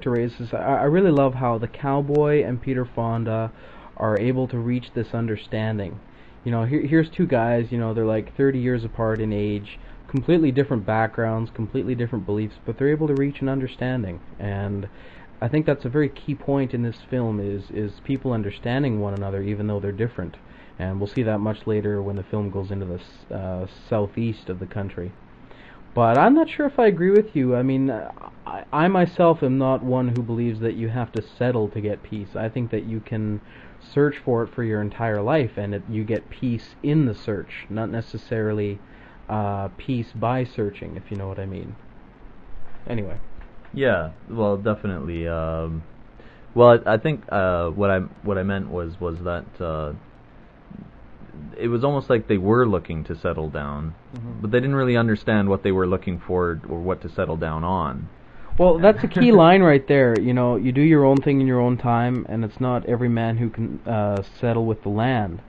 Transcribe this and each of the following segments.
To raise is I really love how the cowboy and Peter Fonda are able to reach this understanding. Here's two guys, they're like 30 years apart in age, completely different backgrounds, completely different beliefs, but they're able to reach an understanding. And I think that's a very key point in this film is people understanding one another even though they're different. And we'll see that much later when the film goes into the southeast of the country. But I'm not sure if I agree with you. I mean, I myself am not one who believes that you have to settle to get peace. I think that you can search for it for your entire life, and you get peace in the search, not necessarily peace by searching, if you know what I mean. Anyway. Yeah, well, definitely. Well, I think what I meant was that it was almost like they were looking to settle down, but they didn't really understand what they were looking for or what to settle down on. Well, that's a key line right there. You do your own thing in your own time, and it's not every man who can settle with the land.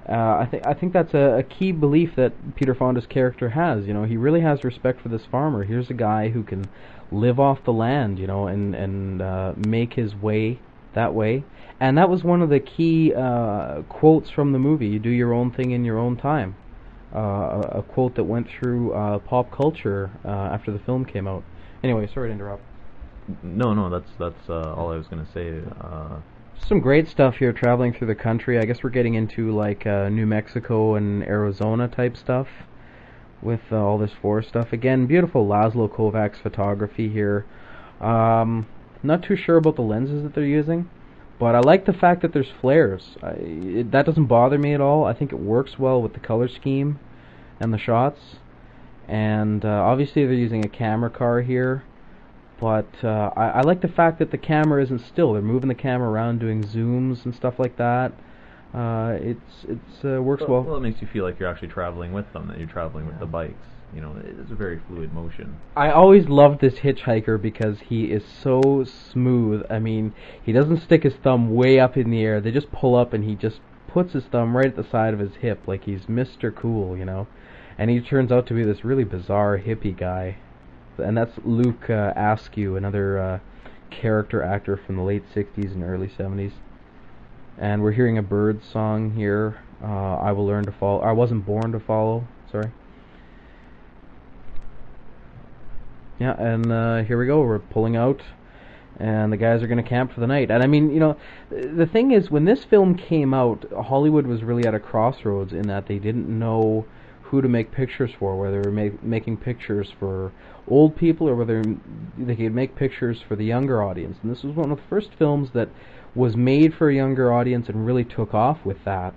I think that's a key belief that Peter Fonda's character has. He really has respect for this farmer. Here's a guy who can live off the land, and make his way that way. And that was one of the key quotes from the movie. You do your own thing in your own time. A quote that went through pop culture after the film came out. Anyway, sorry to interrupt. No, that's all I was going to say. Some great stuff here traveling through the country. I guess we're getting into like New Mexico and Arizona type stuff with all this forest stuff. Again, beautiful Laszlo Kovacs photography here. Not too sure about the lenses that they're using, but I like the fact that there's flares. That doesn't bother me at all. I think it works well with the color scheme and the shots. And obviously they're using a camera car here, but I like the fact that the camera isn't still. They're moving the camera around, doing zooms and stuff like that. It's works well. Well, it makes you feel like you're actually traveling with them, that you're traveling with the bikes. It's a very fluid motion. I always loved this hitchhiker because he is so smooth. I mean, he doesn't stick his thumb way up in the air. They just pull up and he just puts his thumb right at the side of his hip like he's Mr. Cool, And he turns out to be this really bizarre hippie guy. And that's Luke Askew, another character actor from the late 60s and early 70s. And we're hearing a bird song here. I will learn to follow. I wasn't born to follow. Sorry. Yeah, and here we go. We're pulling out, and the guys are going to camp for the night. And I mean, the thing is, when this film came out, Hollywood was really at a crossroads in that they didn't know who to make pictures for, whether they were making pictures for old people or whether they could make pictures for the younger audience. And this was one of the first films that was made for a younger audience and really took off with that.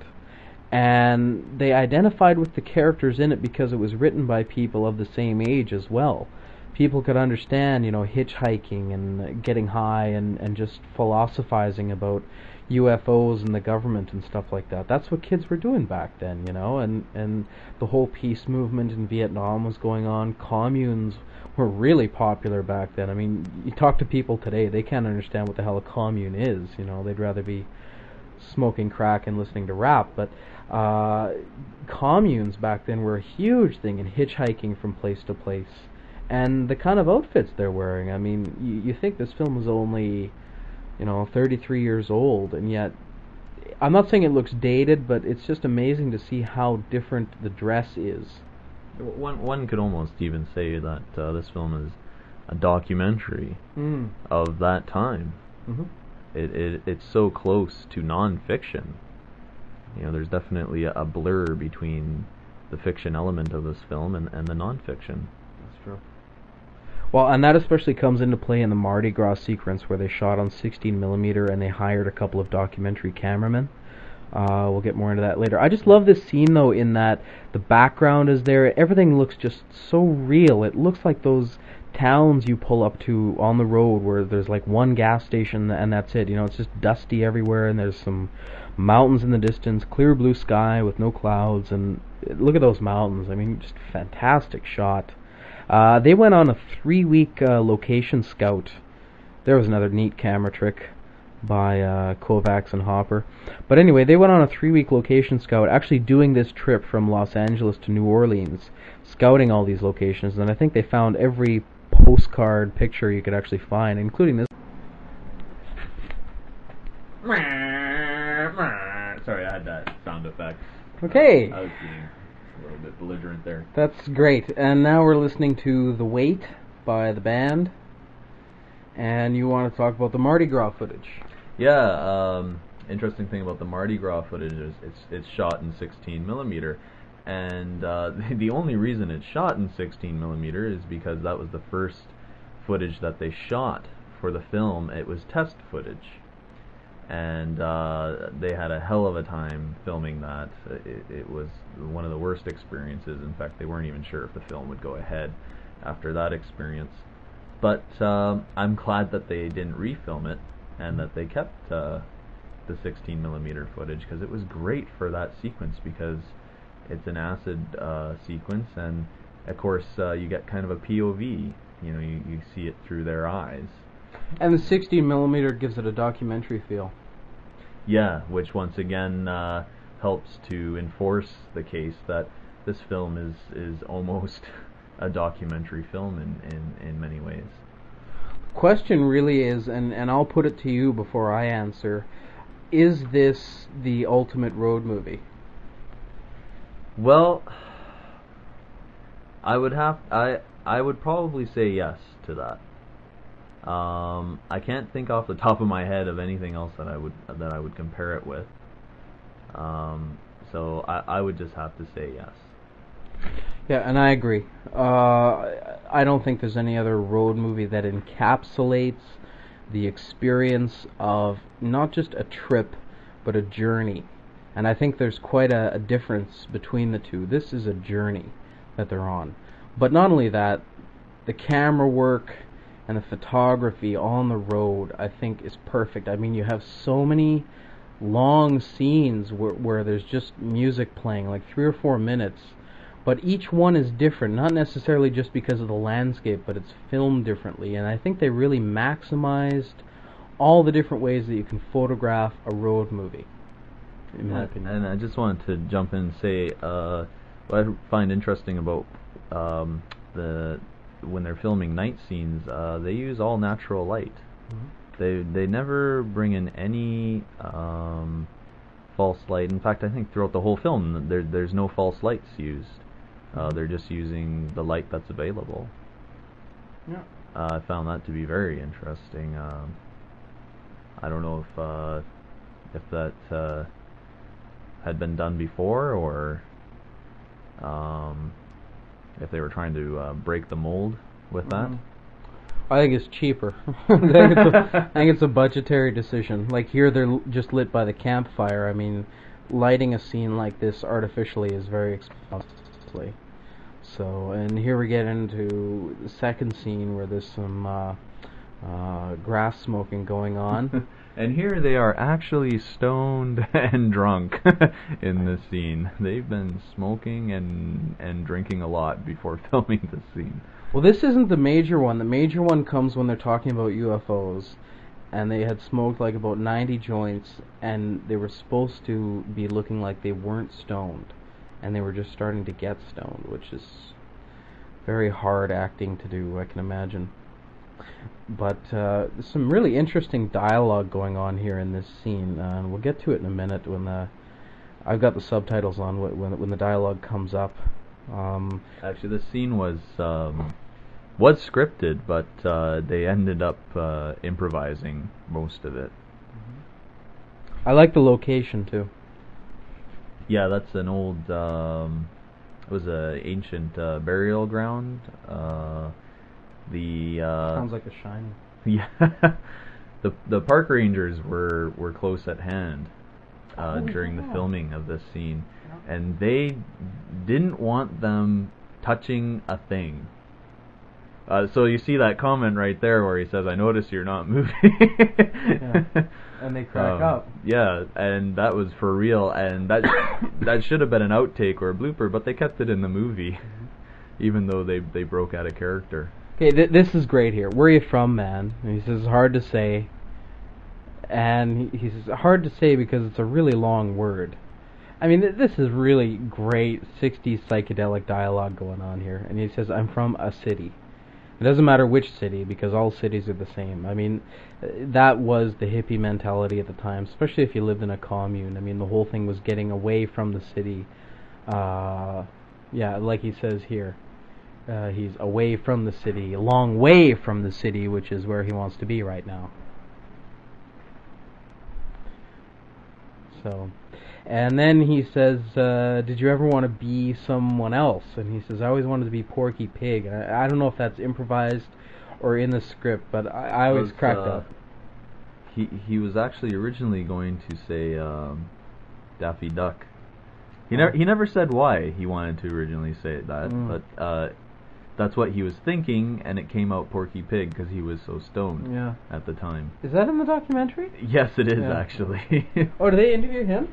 And they identified with the characters in it because it was written by people of the same age as well. People could understand, hitchhiking and getting high and just philosophizing about UFOs and the government and stuff like that. That's what kids were doing back then, and the whole peace movement in Vietnam was going on. Communes were really popular back then. I mean, you talk to people today, they can't understand what the hell a commune is. They'd rather be smoking crack and listening to rap. But communes back then were a huge thing, and hitchhiking from place to place. And the kind of outfits they're wearing. I mean, you think this film is only, 33 years old, and yet, I'm not saying it looks dated, but it's just amazing to see how different the dress is. One could almost even say that this film is a documentary of that time. Mm-hmm. It's so close to non-fiction. There's definitely a blur between the fiction element of this film and the non-fiction. That's true. Well, and that especially comes into play in the Mardi Gras sequence where they shot on 16mm and they hired a couple of documentary cameramen. We'll get more into that later. I just love this scene, though, in that the background is there. Everything looks just so real. It looks like those towns you pull up to on the road where there's like one gas station and that's it. It's just dusty everywhere and there's some mountains in the distance, clear blue sky with no clouds, and look at those mountains. I mean, just fantastic shot. They went on a 3-week location scout. There was another neat camera trick by Kovacs and Hopper. But anyway, they went on a 3-week location scout, actually doing this trip from Los Angeles to New Orleans, scouting all these locations, and I think they found every postcard picture you could actually find, including this. Sorry, I had that sound effect. Okay. I was being a little bit belligerent there. That's great. And now we're listening to The Wait by the band. And you want to talk about the Mardi Gras footage. Yeah, interesting thing about the Mardi Gras footage is it's shot in 16mm. And the only reason it's shot in 16mm is because that was the first footage that they shot for the film. It was test footage. And they had a hell of a time filming that. It was one of the worst experiences. In fact, they weren't even sure if the film would go ahead after that experience. But I'm glad that they didn't refilm it and that they kept the 16mm footage, because it was great for that sequence, because it's an acid sequence, and of course you get kind of a POV. You know, you see it through their eyes. And the 16mm gives it a documentary feel. Yeah, which once again helps to enforce the case that this film is almost a documentary film in many ways. The question really is, and I'll put it to you before I answer, is this the ultimate road movie? Well, I would probably say yes to that. I can't think off the top of my head of anything else that I would compare it with. So I would just have to say yes. Yeah, and I agree. I don't think there's any other road movie that encapsulates the experience of not just a trip, but a journey. And I think there's quite a difference between the two. This is a journey that they're on. But not only that, the camera work and the photography on the road, I think, is perfect. I mean, you have so many long scenes where there's just music playing, like 3 or 4 minutes, but each one is different, not necessarily just because of the landscape, but it's filmed differently, and I think they really maximized all the different ways that you can photograph a road movie, in my opinion. And I just wanted to jump in and say, what I find interesting about when they're filming night scenes, they use all natural light. Mm-hmm. They never bring in any false light. In fact, I think throughout the whole film there's no false lights used. They're just using the light that's available. Yeah. I found that to be very interesting. I don't know if that had been done before, or if they were trying to break the mold with that. I think it's cheaper. I think it's a budgetary decision. Like here, they're just lit by the campfire. I mean, lighting a scene like this artificially is very expensive. So, and here we get into the second scene where there's some grass smoking going on. And here they are actually stoned and drunk in this scene. They've been smoking and drinking a lot before filming this scene. Well, this isn't the major one. The major one comes when they're talking about UFOs, and they had smoked like about 90 joints, and they were supposed to be looking like they weren't stoned, and they were just starting to get stoned, which is very hard acting to do, I can imagine. But there's some really interesting dialogue going on here in this scene, and we'll get to it in a minute when I've got the subtitles on when the dialogue comes up. Actually, this scene was scripted, but they ended up improvising most of it. I like the location too. Yeah, that's an old. It was an ancient burial ground. Sounds like a Shining. Yeah, the park rangers were close at hand during the filming of this scene, and they didn't want them touching a thing. So you see that comment right there where he says, "I notice you're not moving." Yeah. And they crack up. Yeah, and that was for real, and that should have been an outtake or a blooper, but they kept it in the movie, even though they broke out of character. Okay, this is great here. Where are you from, man? And he says, hard to say. And he says, hard to say because it's a really long word. I mean, this is really great 60s psychedelic dialogue going on here. And he says, I'm from a city. It doesn't matter which city, because all cities are the same. I mean, that was the hippie mentality at the time, especially if you lived in a commune. I mean, the whole thing was getting away from the city. Yeah, like he says here. He's away from the city, a long way from the city, which is where he wants to be right now. So, and then he says, did you ever want to be someone else? And he says, I always wanted to be Porky Pig. And I don't know if that's improvised or in the script, but I always cracked up. He was actually originally going to say Daffy Duck. He never said why he wanted to originally say that, but that's what he was thinking, and it came out Porky Pig because he was so stoned at the time. Is that in the documentary? Yes, it is actually. Oh, do they interview him?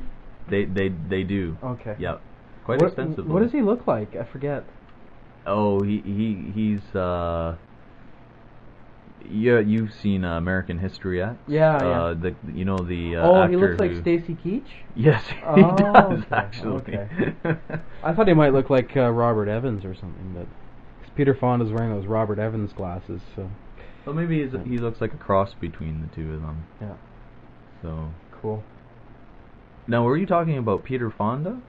They do. Okay. Yeah, quite extensively. What does he look like? I forget. Oh, he's yeah, you've seen American History X. Yeah. The oh, actor he looks like who... Stacy Keach? Yes, he does actually. Okay. I thought he might look like Robert Evans or something, but Peter Fonda's wearing those Robert Evans glasses, so. Well, maybe he looks like a cross between the two of them. Yeah. So cool. Now, were you talking about Peter Fonda,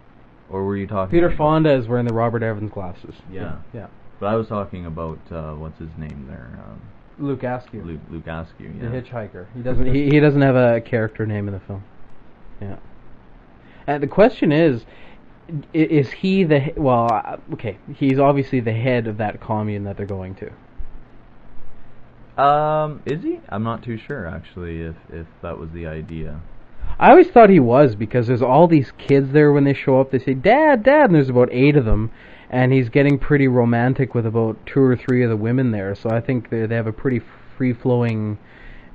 or were you talking? Peter Fonda is wearing the Robert Evans glasses. Yeah. But I was talking about what's his name there. Luke Askew. Luke Askew. Yeah. The hitchhiker. He doesn't. He doesn't have a character name in the film. Yeah. And the question is he the... Well, okay, he's obviously the head of that commune that they're going to. Is he? I'm not too sure, actually, if that was the idea. I always thought he was, because there's all these kids there when they show up. They say, Dad, Dad, and there's about 8 of them, and he's getting pretty romantic with about 2 or 3 of the women there, so I think they have a pretty free-flowing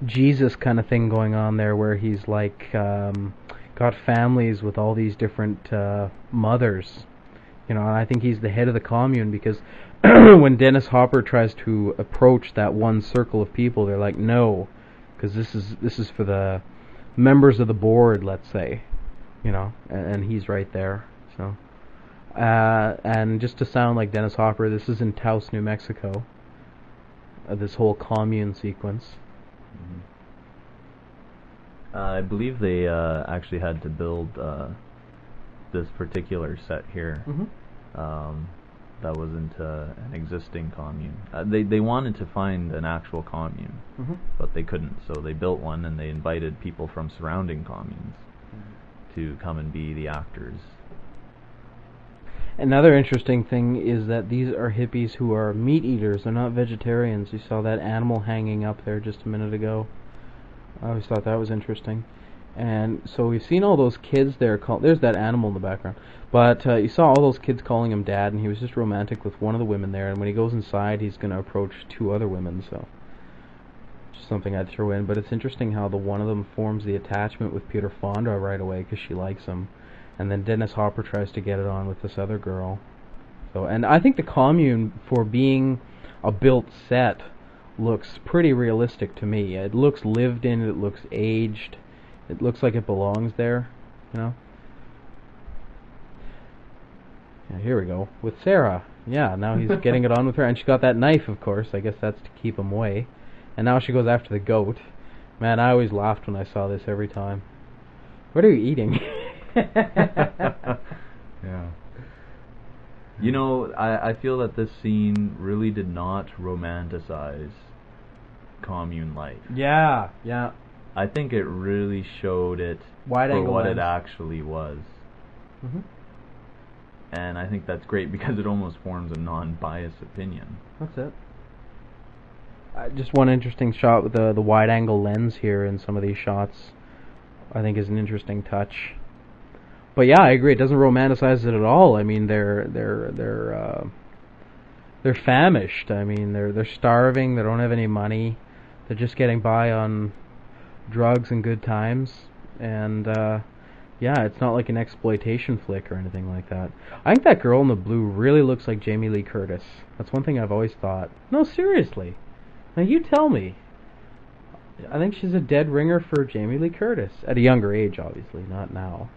Jesus kind of thing going on there, where he's like... got families with all these different mothers, and I think he's the head of the commune, because when Dennis Hopper tries to approach that one circle of people, they're like, no, because this is for the members of the board, let's say, and he's right there. So, and just to sound like Dennis Hopper, this is in Taos, New Mexico. This whole commune sequence. Mm-hmm. I believe they actually had to build this particular set here. Mm-hmm. That wasn't an existing commune. They wanted to find an actual commune, but they couldn't, so they built one, and they invited people from surrounding communes to come and be the actors. Another interesting thing is that these are hippies who are meat eaters. They're not vegetarians. You saw that animal hanging up there just a minute ago. I always thought that was interesting. And so we've seen all those kids there. There's that animal in the background. But you saw all those kids calling him Dad, and he was just romantic with one of the women there. And when he goes inside, he's going to approach 2 other women. So just something I'd throw in. But it's interesting how the one of them forms the attachment with Peter Fonda right away because she likes him. And then Dennis Hopper tries to get it on with this other girl. So, and I think the commune, for being a built set, looks pretty realistic to me. It looks lived in, it looks aged, it looks like it belongs there, Yeah, here we go, with Sarah. Yeah, now he's getting it on with her, and she got that knife, of course. I guess that's to keep him away. And now she goes after the goat. Man, I always laughed when I saw this every time. What are you eating? Yeah. I feel that this scene really did not romanticize commune life. Yeah. I think it really showed it Wide for angle what lens. it actually was. Mm-hmm. And I think that's great because it almost forms a non-biased opinion. That's it. Just one interesting shot with the wide angle lens here in some of these shots, I think, is an interesting touch. But yeah, I agree. It doesn't romanticize it at all. I mean, they're famished. I mean, they're starving. They don't have any money. They're just getting by on drugs and good times. And yeah, it's not like an exploitation flick or anything like that. I think that girl in the blue really looks like Jamie Lee Curtis. That's one thing I've always thought. No, seriously. Now you tell me. I think she's a dead ringer for Jamie Lee Curtis at a younger age, obviously, not now.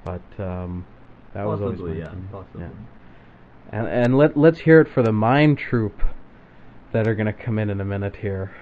But that was always my opinion. Possibly. Yeah. And let's hear it for the mime troupe that are going to come in a minute here.